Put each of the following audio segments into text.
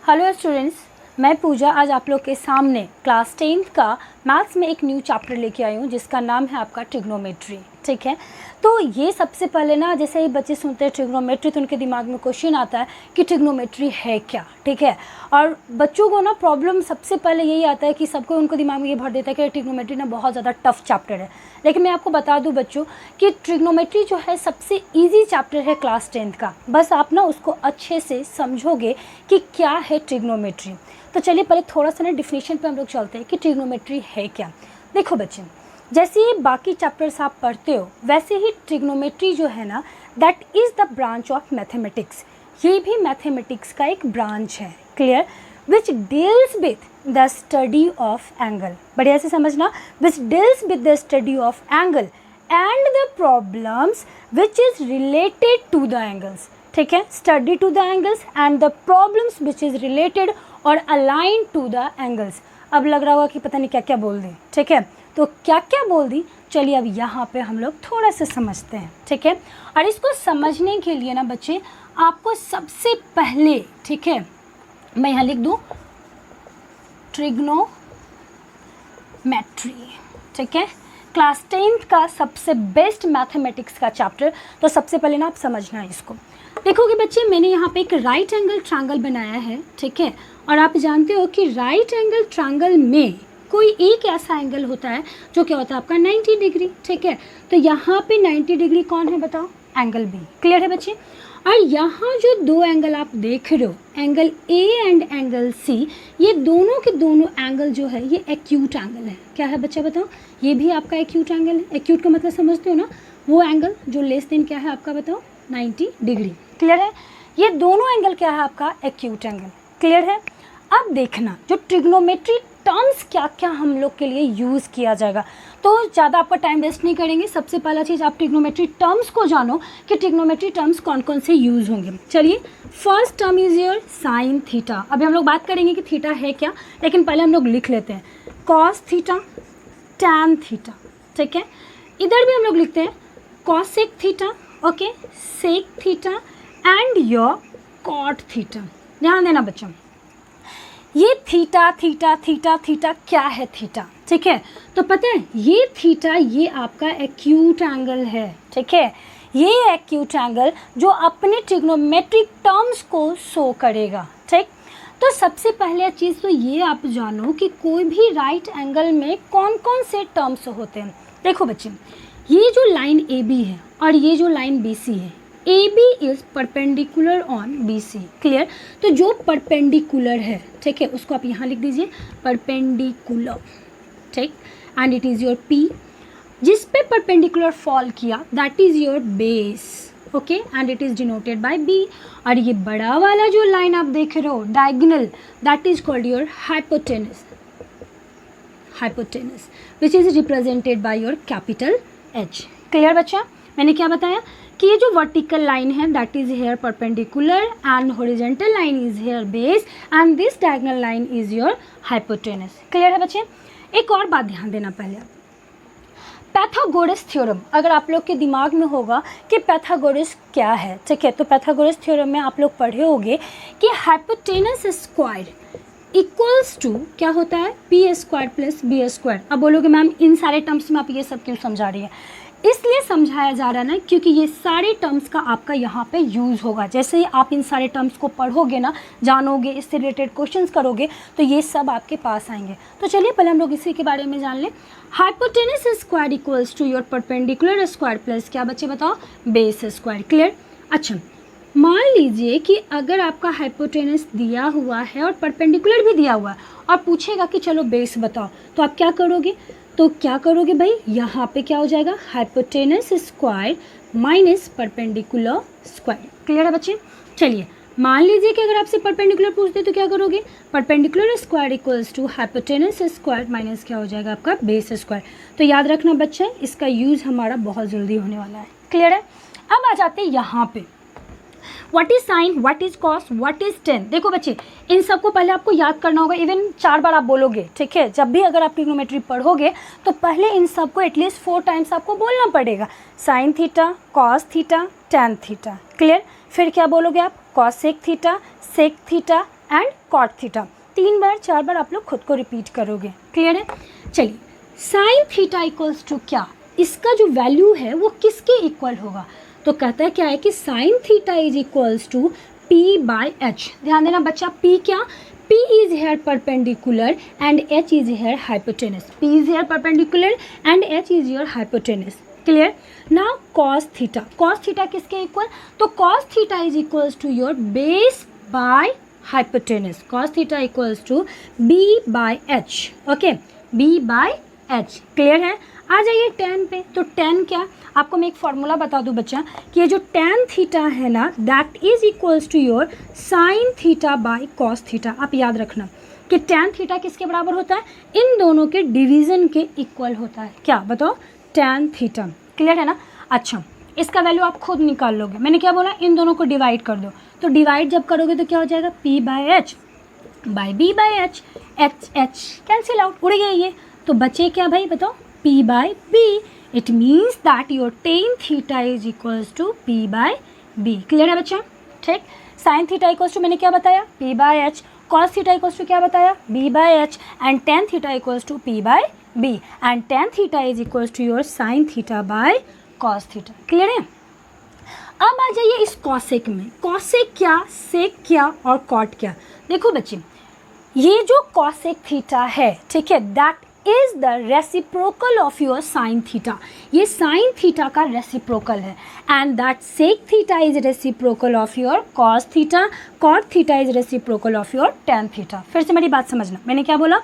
Hello students, मैं पूजा आज आप लोग के सामने क्लास 10th का मैथ्स में एक न्यू चैप्टर लेके आई हूँ जिसका नाम है आपका ट्रिग्नोमेट्री। ठीक है, तो ये सबसे पहले ना जैसे ही बच्चे सुनते हैं ट्रिग्नोमेट्री तो उनके दिमाग में क्वेश्चन आता है कि ट्रिग्नोमेट्री है क्या। ठीक है, और बच्चों को ना प्रॉब्लम सबसे पहले यही आता है कि सबको उनको दिमाग में ये भर देता है कि ट्रिग्नोमेट्री ना बहुत ज़्यादा टफ चैप्टर है। लेकिन मैं आपको बता दूं बच्चों कि ट्रिग्नोमेट्री जो है सबसे ईजी चैप्टर है क्लास 10th का। बस आप ना उसको अच्छे से समझोगे कि क्या है ट्रिग्नोमेट्री। तो चलिए पहले थोड़ा सा ना डिफिनेशन पे हम लोग चलते हैं कि ट्रिग्नोमेट्री है क्या। देखो बच्चे, जैसे ही बाकी चैप्टर्स आप पढ़ते हो वैसे ही ट्रिग्नोमेट्री जो है ना that is the branch of mathematics. ये भी मैथमेटिक्स का एक ब्रांच है, clear, which deals with the study of angle. बढ़िया से समझना, which deals with the study of angle and the problems which is related to the angles. ठीक है, study to the angles and the problems which is related और align to the angles. अब लग रहा होगा कि पता नहीं क्या क्या बोल दी। ठीक है, तो क्या क्या बोल दी, चलिए अब यहाँ पे हम लोग थोड़ा सा समझते हैं। ठीक है, और इसको समझने के लिए ना बच्चे आपको सबसे पहले, ठीक है, मैं यहाँ लिख दूँ ट्रिग्नोमेट्री। ठीक है, क्लास 10th का सबसे बेस्ट मैथमेटिक्स का चैप्टर। तो सबसे पहले ना आप समझना है इसको। देखोगे बच्चे, मैंने यहाँ पे एक राइट एंगल ट्रायंगल बनाया है। ठीक है, और आप जानते हो कि राइट एंगल ट्रायंगल में कोई एक ऐसा एंगल होता है जो क्या होता है आपका 90 डिग्री। ठीक है, तो यहाँ पे 90 डिग्री कौन है बताओ, एंगल बी। क्लियर है बच्चे, और यहाँ जो दो एंगल आप देख रहे हो, angle A and angle C, ये दोनों के दोनों एंगल जो है ये एक्यूट एंगल है। क्या है बच्चा बताओ, ये भी आपका एक्यूट एंगल है। एक्यूट का मतलब समझते हो ना, वो एंगल जो लेस देन क्या है आपका बताओ 90 डिग्री। क्लियर है, ये दोनों एंगल क्या है आपका एक्यूट एंगल। क्लियर है, अब देखना जो ट्रिग्नोमेट्री टर्म्स क्या क्या हम लोग के लिए यूज़ किया जाएगा। तो ज़्यादा आपका टाइम वेस्ट नहीं करेंगे। सबसे पहला चीज़ आप ट्रिग्नोमेट्री टर्म्स को जानो कि ट्रिग्नोमेट्री टर्म्स कौन कौन से यूज़ होंगे। चलिए, first term is your sine theta. अभी हम लोग बात करेंगे कि थीटा है क्या, लेकिन पहले हम लोग लिख लेते हैं कॉस थीटा, टैन थीटा। ठीक है, इधर भी हम लोग लिखते हैं cosec theta, okay, sec theta and your cot theta. ध्यान देना बच्चों, ये थीटा थीटा थीटा थीटा क्या है थीटा। ठीक है, तो पता है ये थीटा ये आपका एक्यूट एंगल है। ठीक है, ये एक्यूट एंगल जो अपने ट्रिग्नोमेट्रिक टर्म्स को शो करेगा। ठीक, तो सबसे पहले चीज़ तो ये आप जानो कि कोई भी राइट एंगल में कौन कौन से टर्म्स होते हैं। देखो बच्चे, ये जो लाइन ए बी है और ये जो लाइन बी सी है, A B is perpendicular on B C. Clear, तो जो परपेंडिकुलर है, ठीक है, उसको आप यहाँ लिख दीजिए परपेंडिकुलर। ठीक, and it is your P, जिस पे परपेंडिकुलर फॉल किया that is your base. Okay, and it is denoted by B. और ये बड़ा वाला जो लाइन आप देख रहे हो diagonal, that is called your hypotenuse, hypotenuse which is represented by your capital H. Clear बच्चा, मैंने क्या बताया कि ये जो वर्टिकल लाइन है that is here perpendicular and horizontal line is here base and this diagonal line is your hypotenuse. Clear है बच्चे, एक और बात ध्यान देना पहले, पाइथागोरस थ्योरम अगर आप लोग के दिमाग में होगा कि पाइथागोरस क्या है। ठीक है, तो पाइथागोरस थ्योरम में आप लोग पढ़े होंगे कि हाइपोटेनस स्क्वायर इक्वल्स टू क्या होता है P square plus B square. अब बोलोगे मैम इन सारे टर्म्स में आप ये सब क्यों समझा रही है, इसलिए समझाया जा रहा है ना क्योंकि ये सारे टर्म्स का आपका यहाँ पे यूज़ होगा। जैसे ही आप इन सारे टर्म्स को पढ़ोगे ना, जानोगे, इससे रिलेटेड क्वेश्चंस करोगे तो ये सब आपके पास आएंगे। तो चलिए पहले हम लोग इसी के बारे में जान लें। Hypotenuse square equals to your perpendicular square plus क्या बच्चे बताओ बेस स्क्वायर। क्लियर, अच्छा मान लीजिए कि अगर आपका हाइपोटेनस दिया हुआ है और परपेंडिकुलर भी दिया हुआ है और पूछेगा कि चलो बेस बताओ, तो आप क्या करोगे, तो क्या करोगे भाई, यहाँ पे क्या हो जाएगा hypotenuse square minus perpendicular square. Clear है बच्चे, चलिए मान लीजिए कि अगर आपसे परपेंडिकुलर पूछते तो क्या करोगे, perpendicular square equals to hypotenuse square minus क्या हो जाएगा आपका बेस स्क्वायर। तो याद रखना बच्चे, इसका यूज़ हमारा बहुत जल्दी होने वाला है। क्लियर है, अब आ जाते हैं यहाँ पे what is sine, what is cos, what is ten. देखो बच्चे, इन सबको पहले आपको याद करना होगा, इवन 4 बार आप बोलोगे। ठीक है, जब भी अगर आप ट्रिग्नोमेट्री पढ़ोगे तो पहले इन सबको एटलीस्ट 4 टाइम्स आपको बोलना पड़ेगा। Sine theta, cos theta, tan theta. Clear, फिर क्या बोलोगे आप, cosec theta, sec theta, and cot theta. 3 बार 4 बार आप लोग खुद को रिपीट करोगे। क्लियर है? चलिए, साइन थीटा इक्वल्स टू क्या, इसका जो वैल्यू है वो किसके इक्वल होगा? तो कहता है क्या है कि sine theta is equals to P by H. ध्यान देना बच्चा, पी क्या, P is here perpendicular and H is here hypotenuse. P is here perpendicular and H is your hypotenuse. Clear? Now cos theta. Cos theta किसके equal? तो cos theta is equals to your base by hypotenuse. Cos theta equals to B by H. Okay? B by H. Clear है? आ जाइए tan पे। तो tan क्या, आपको मैं एक फॉर्मूला बता दूं बच्चा कि ये जो tan थीटा है ना, that is equals to your sine theta by cos theta. आप याद रखना कि tan थीटा किसके बराबर होता है, इन दोनों के डिवीजन के इक्वल होता है। क्या बताओ, tan थीटा। क्लियर है ना? अच्छा, इसका वैल्यू आप खुद निकाल लोगे। मैंने क्या बोला, इन दोनों को डिवाइड कर दो। तो डिवाइड जब करोगे तो क्या हो जाएगा, p by H by b by H, H H cancel out, उड़ गया ये। तो बचे क्या भाई बताओ, p by b। It means that your tan theta is equals to p by b। Clear है बच्चा? ठीक। साइन थीटा इक्वल्स टू मैंने क्या बताया, p by H. Cos theta equals to क्या बताया, b by H. And tan theta equals to p by b। And tan theta is equals to your sine theta by cos theta. Clear है? अब आ जाइए इस cosec में। Cosec क्या, सेक क्या और कॉट क्या। देखो बच्चे, ये जो कॉसेक थीटा है, ठीक है, that is the reciprocal of your sine theta. ये साइन थीटा का रेसिप्रोकल है। And that sec theta is reciprocal of your cos theta, cot theta is reciprocal of your tan theta. फिर से मेरी बात समझना, मैंने क्या बोला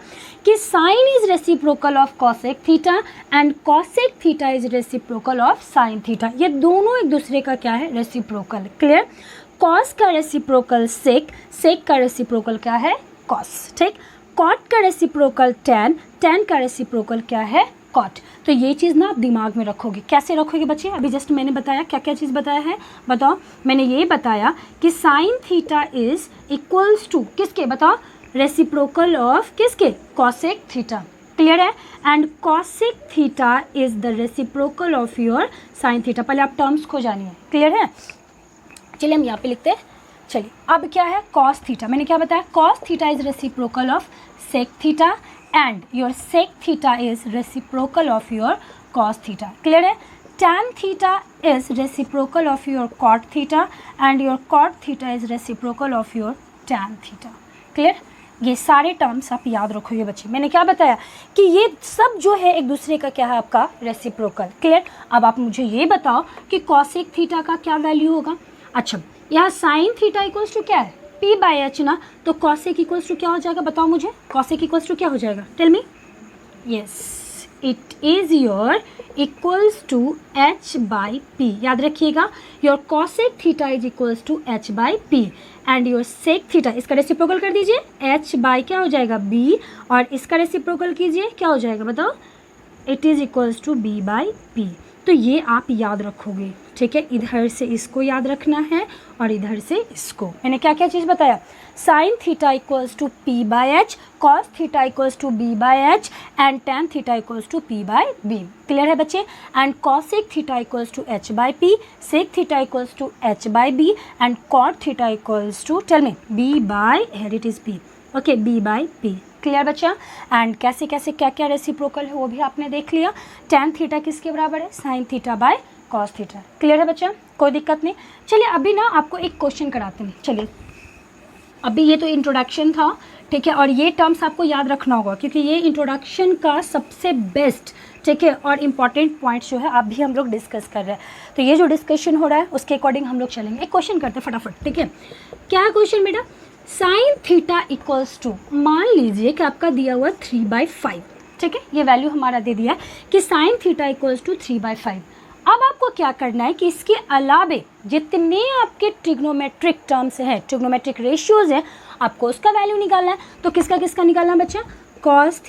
कि sine is reciprocal of cosec theta and cosec theta is reciprocal of sine theta. ये दोनों एक दूसरे का क्या है, रेसिप्रोकल। क्लियर? कॉस का रेसिप्रोकल सेक, सेक का रेसिप्रोकल क्या है, कॉस। ठीक। कॉट का रेसिप्रोकल टेन, टेन का रेसिप्रोकल क्या है, कॉट। तो ये चीज़ ना आप दिमाग में रखोगे। कैसे रखोगे बच्चे, अभी जस्ट मैंने बताया, क्या क्या चीज़ बताया है बताओ। मैंने ये बताया कि sine theta is equals to किसके, बताओ, रेसिप्रोकल ऑफ किसके, कॉसेक थीटा। क्लियर है? And cosec theta is the reciprocal of your sine theta. पहले आप टर्म्स को जानिए। क्लियर है? चलिए हम यहाँ पे लिखते हैं। चलिए, अब क्या है, कॉस थीटा। मैंने क्या बताया, cos theta is reciprocal of sec theta and your sec theta is reciprocal of your cos theta. Clear है? tan theta is reciprocal of your cot theta and your cot theta is reciprocal of your tan theta. Clear? ये सारे terms आप याद रखोगे बच्चे। मैंने क्या बताया कि ये सब जो है एक दूसरे का क्या है, आपका रेसिप्रोकल। क्लियर? अब आप मुझे ये बताओ कि कॉसेक थीटा का क्या वैल्यू होगा। अच्छा, यहाँ साइन थीटा इक्वल्स टू क्या है, p बाय एच ना, तो कॉसेक इक्वल्स टू क्या हो जाएगा, बताओ मुझे। कॉसेक इक्वल्स टू क्या हो जाएगा, tell me. Yes, it is your equals to h by p। याद रखिएगा, your cosec theta is equals to h by p and your sec theta, इसका रेसिप्रोकल कर दीजिए, h बाई क्या हो जाएगा, b, और इसका रेसिप्रोकल कीजिए, क्या हो जाएगा बताओ, it is equals to b by p। तो ये आप याद रखोगे। ठीक है, इधर से इसको याद रखना है और इधर से इसको। मैंने क्या क्या चीज़ बताया, sine theta equals to p by H, cos theta equals to b by H and tan theta equals to p by b। Clear है बच्चे? And cosec theta equals to h by p, sec theta equals to h by b and cot theta equals to, tell me, b by, here it is p, okay, b by p। Clear बच्चा? And कैसे कैसे क्या क्या reciprocal है वो भी आपने देख लिया। टेन थीटा किसके बराबर है, sign theta by cos theta. Clear है बच्चा? कोई दिक्कत नहीं। चलिए अभी ना आपको एक क्वेश्चन कराते हैं। चलिए, अभी ये तो इंट्रोडक्शन था, ठीक है, और ये टर्म्स आपको याद रखना होगा क्योंकि ये इंट्रोडक्शन का सबसे बेस्ट, ठीक है, और इम्पॉर्टेंट पॉइंट जो है अभी हम लोग डिस्कस कर रहे हैं। तो ये जो डिस्कशन हो रहा है उसके अकॉर्डिंग हम लोग चलेंगे। एक क्वेश्चन करते हैं फटाफट। ठीक है, क्या है क्वेश्चन बेटा, साइन थीटा इक्वल्स टू, मान लीजिए कि आपका दिया हुआ 3/5, ठीक है, ये वैल्यू हमारा दे दिया है कि साइन थीटा इक्वल्स टू 3/5। अब आपको क्या करना है कि इसके अलावे जितने आपके ट्रिग्नोमेट्रिक टर्म्स हैं, ट्रिग्नोमेट्रिक रेशियोज हैं, आपको उसका वैल्यू निकालना है। तो किसका किसका निकालना है बच्चा, कॉस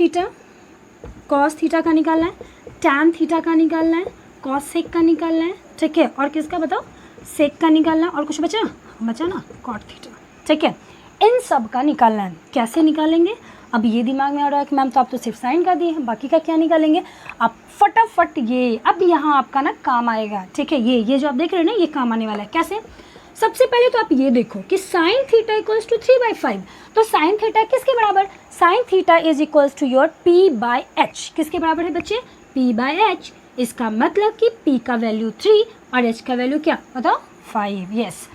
थीटा का निकालना है, टैन थीटा का निकालना है, कॉसेक का निकालना है, ठीक है, और किसका बताओ, सेक का निकालना है, और कुछ बचा ना, कॉट थीटा। ठीक है, इन सब का निकालना है। कैसे निकालेंगे, अब ये दिमाग में आ रहा है कि मैम तो आप तो सिर्फ साइन का दिए हैं, बाकी का क्या निकालेंगे। आप फटाफट ये, अब यहाँ आपका ना काम आएगा। ठीक है, ये जो आप देख रहे हो ना, ये काम आने वाला है। कैसे, सबसे पहले तो आप ये देखो कि साइन थीटा इक्वल्स टू 3/5, तो साइन थीटा किसके बराबर, sine theta is equals to your p/h, किसके बराबर है बच्चे, p/h। इसका मतलब कि p का वैल्यू 3 और h का वैल्यू क्या बताओ 5। यस,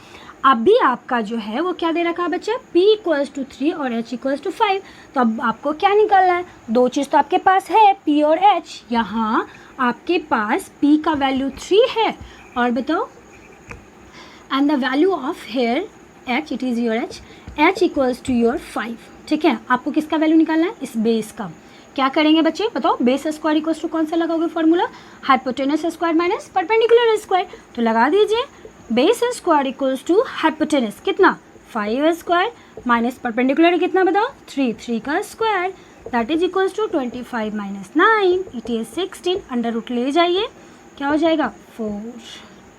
अभी आपका जो है वो क्या दे रखा है बच्चा, p इक्वल्स टू 3 और h इक्वल्स टू 5। तो अब आपको क्या निकालना है, दो चीज़ तो आपके पास है p और h। यहाँ आपके पास p का वैल्यू 3 है और बताओ and the value of here h, it is your h equals to your 5। ठीक है, आपको किसका वैल्यू निकालना है, इस बेस का। क्या करेंगे बच्चे बताओ, बेस स्क्वायर इक्वल्स टू कौन सा लगाओगे formula, hypotenuse square minus perpendicular square. तो लगा दीजिए, base square equals to hypotenuse कितना 5 स्क्वायर माइनस परपेंडिकुलर कितना बताओ 3 का square, that is equals to 25 minus 9, it is 16। Under root ले जाइए, क्या हो जाएगा 4।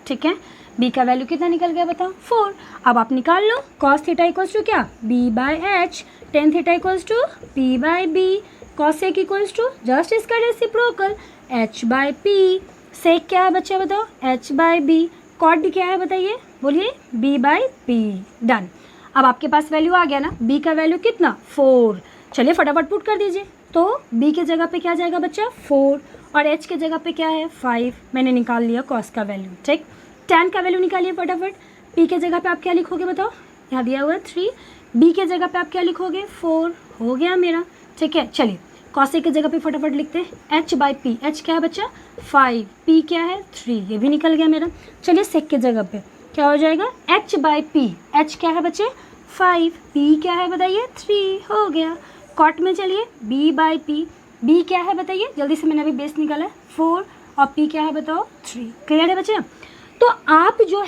ठीक है, b का वैल्यू कितना निकल गया बताओ 4। अब आप निकाल लो, cos थीटा इक्वल्स टू क्या b/h, tan theta equals to p/b, cos sec equals to just इसका रेसिप्रोकल h/p, sec क्या है बच्चे बताओ h/b, cot क्या है बताइए, बोलिए b/p। डन। अब आपके पास वैल्यू आ गया ना, b का वैल्यू कितना 4। चलिए फटाफट पुट कर दीजिए, तो b के जगह पे क्या जाएगा बच्चा 4 और h के जगह पे क्या है 5। मैंने निकाल लिया cos का वैल्यू। ठीक, tan का वैल्यू निकालिए फटाफट। p के जगह पे आप क्या लिखोगे बताओ, यहाँ दिया हुआ है 3, b के जगह पे आप क्या लिखोगे 4, हो गया मेरा। ठीक है, चलिए cos के जगह पे फटाफट लिखते हैं h/p, h क्या है बच्चा 5, p क्या है 3, ये भी निकल गया मेरा। चलिए sec के जगह पे क्या हो जाएगा h/p, h क्या है बच्चे 5, p क्या है बताइए 3, हो गया। cot में चलिए b/p, b क्या है बताइए, जल्दी से मैंने अभी बेस निकाला है 4 और p क्या है बताओ 3। क्लियर है बच्चे। तो आप जो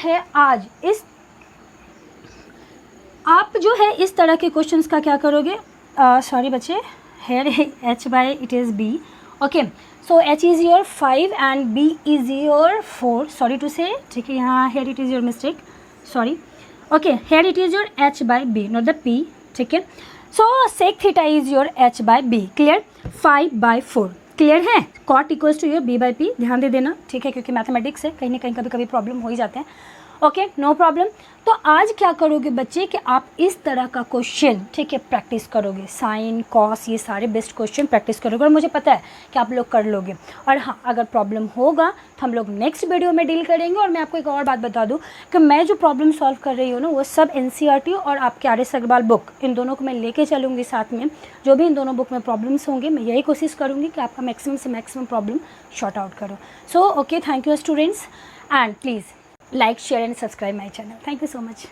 है इस तरह के क्वेश्चंस का क्या करोगे, सॉरी बच्चे, here h/it is b, okay, so h is your 5 and b is your 4, sorry to say। ठीक है, यहाँ here it is your mistake, sorry, okay, here it is your h/b not the p। ठीक है, so sec theta is your h/b, clear, 5/4, clear है। cot equals to your b/p, ध्यान दे देना। ठीक है, क्योंकि मैथमेटिक्स है, कहीं ना कहीं कभी प्रॉब्लम हो ही जाते हैं। Okay, no problem. तो आज क्या करोगे बच्चे कि आप इस तरह का क्वेश्चन, ठीक है, प्रैक्टिस करोगे, साइन कॉस ये सारे बेस्ट क्वेश्चन प्रैक्टिस करोगे और मुझे पता है कि आप लोग कर लोगे। और हाँ, अगर प्रॉब्लम होगा तो हम लोग नेक्स्ट वीडियो में डील करेंगे। और मैं आपको एक और बात बता दूं कि मैं जो प्रॉब्लम सॉल्व कर रही हूँ ना, वो सब NCERT और आपके आर.एस. अग्रवाल बुक, इन दोनों को मैं लेके चलूँगी साथ में। जो भी इन दोनों बुक में प्रॉब्लम्स होंगे, मैं यही कोशिश करूँगी कि आपका मैक्सिमम से मैक्सिमम प्रॉब्लम शॉर्ट आउट करो। So okay, thank you students, and please like, share and subscribe my channel. Thank you so much.